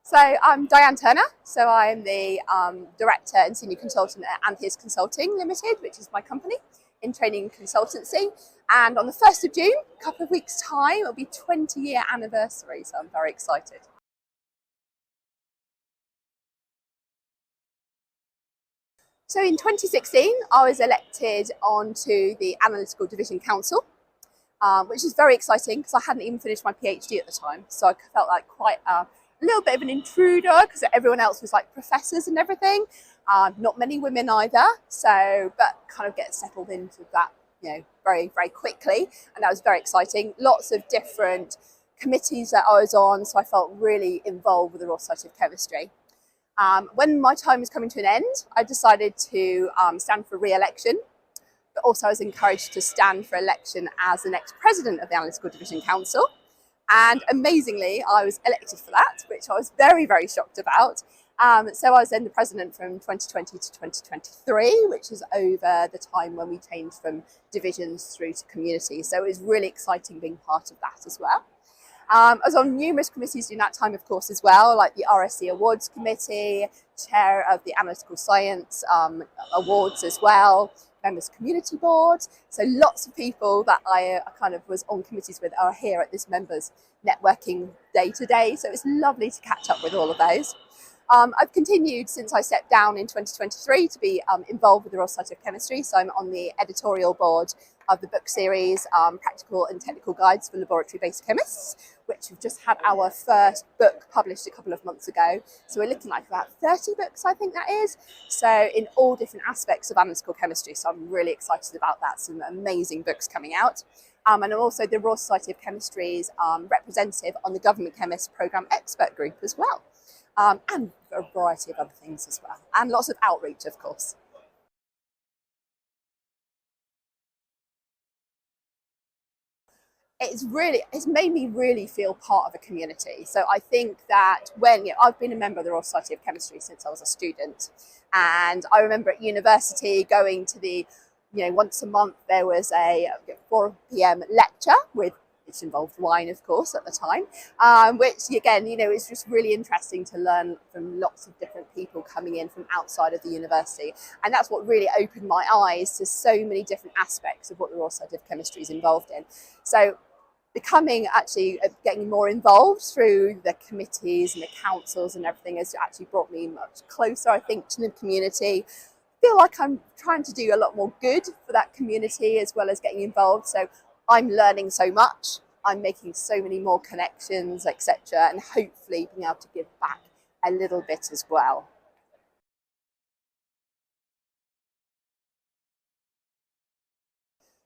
So I'm Diane Turner, so I'm the Director and Senior Consultant at Antheus Consulting Limited, which is my company in training and consultancy. And on the 1st of June, a couple of weeks' time, it'll be 20-year anniversary, so I'm very excited. So in 2016, I was elected onto the Analytical Division Council, which is very exciting because I hadn't even finished my PhD at the time. So I felt like quite a little bit of an intruder because everyone else was like professors and everything. Not many women either. So, but kind of get settled into that, very, very quickly. And that was very exciting. Lots of different committees that I was on. So I felt really involved with the Royal Society of Chemistry. When my time was coming to an end, I decided to stand for re-election. But also I was encouraged to stand for election as the next president of the Analytical Division Council. And amazingly, I was elected for that, which I was very, very shocked about. So I was then the president from 2020 to 2023, which is over the time when we changed from divisions through to community. So it was really exciting being part of that as well. I was on numerous committees during that time, of course, as well, like the RSC Awards Committee, chair of the Analytical Science Awards as well, Members Community Board. So lots of people that I kind of was on committees with are here at this members networking day to day. So it's lovely to catch up with all of those. I've continued since I stepped down in 2023 to be involved with the Royal Society of Chemistry. So I'm on the editorial board of the book series, Practical and Technical Guides for Laboratory-Based Chemists, which we've just had our first book published a couple of months ago. So we're looking like about 30 books, I think that is. So in all different aspects of analytical chemistry. So I'm really excited about that. Some amazing books coming out. And I'm also the Royal Society of Chemistry's representative on the Government Chemist Programme Expert Group as well. And a variety of other things as well. And lots of outreach, of course. It's made me really feel part of a community. So I think that I've been a member of the Royal Society of Chemistry since I was a student. And I remember at university going to the, once a month there was a 4 p.m. lecture which involved wine, of course, at the time, which again, it's just really interesting to learn from lots of different people coming in from outside of the university. And that's what really opened my eyes to so many different aspects of what the Royal Society of Chemistry is involved in. So getting more involved through the committees and the councils and everything has actually brought me much closer, I think, to the community. I feel like I'm trying to do a lot more good for that community as well as getting involved. So I'm learning so much, I'm making so many more connections, etc., and hopefully being able to give back a little bit as well.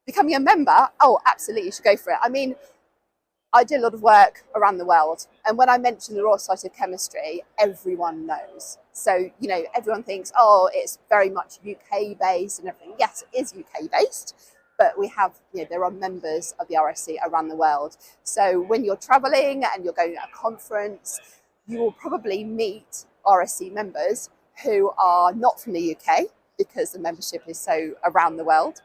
Becoming a member, oh, absolutely, you should go for it. I mean, I did a lot of work around the world, and when I mention the Royal Society of Chemistry, everyone knows. So, everyone thinks, oh, it's very much UK based and everything. Yes, it is UK based, but we have, there are members of the RSC around the world. So when you're traveling and you're going to a conference, you will probably meet RSC members who are not from the UK because the membership is so around the world.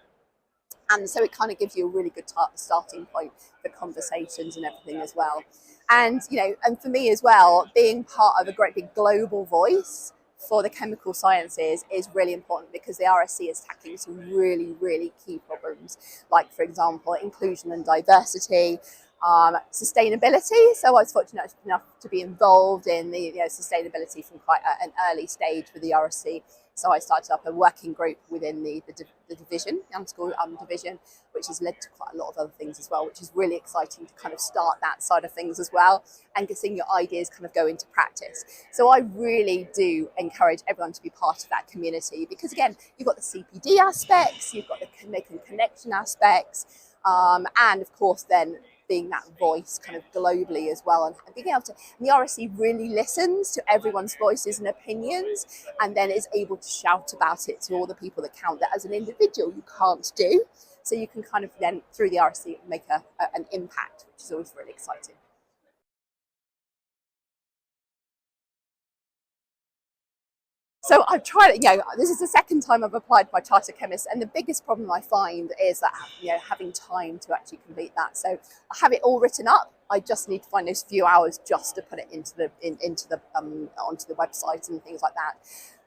And so it kind of gives you a really good starting point for conversations and everything as well. And, and for me as well, being part of a great big global voice for the chemical sciences is really important because the RSC is tackling some really, really key problems, like, for example, inclusion and diversity, sustainability. So I was fortunate enough to be involved in the sustainability from quite an early stage with the RSC. So I started up a working group within the division, the Analytical Division, which has led to quite a lot of other things as well, which is really exciting to kind of start that side of things as well and seeing your ideas kind of go into practice. So I really do encourage everyone to be part of that community because, again, you've got the CPD aspects, you've got the making connection aspects, and of course then being that voice kind of globally as well, and being able to, and the RSC really listens to everyone's voices and opinions and then is able to shout about it to all the people that count, that as an individual you can't do. So you can kind of then through the RSC make an impact, which is always really exciting. So I've tried it, this is the second time I've applied for my Chartered Chemist, and the biggest problem I find is that, having time to actually complete that. So I have it all written up. I just need to find those few hours just to put it onto the website and things like that.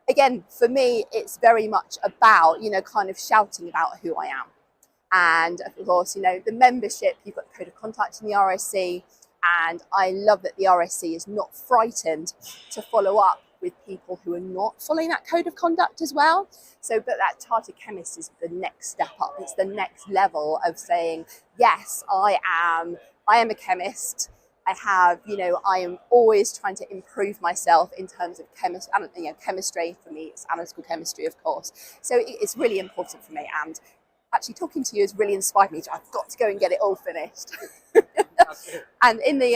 Again, for me, it's very much about, kind of shouting about who I am. And of course, the membership, you've got the code of contact in the RSC, and I love that the RSC is not frightened to follow up with people who are not following that code of conduct as well. So, but that Chartered Chemist is the next step up. It's the next level of saying, yes, I am a chemist. I am always trying to improve myself in terms of chemistry. For me, it's analytical chemistry, of course. So it's really important for me. And actually talking to you has really inspired me. I've got to go and get it all finished. And in the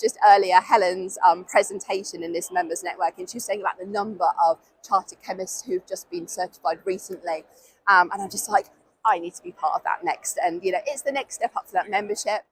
just earlier, Helen's presentation in this members network, and she was saying about the number of chartered chemists who've just been certified recently, and I'm just like, I need to be part of that next. And it's the next step up for that membership.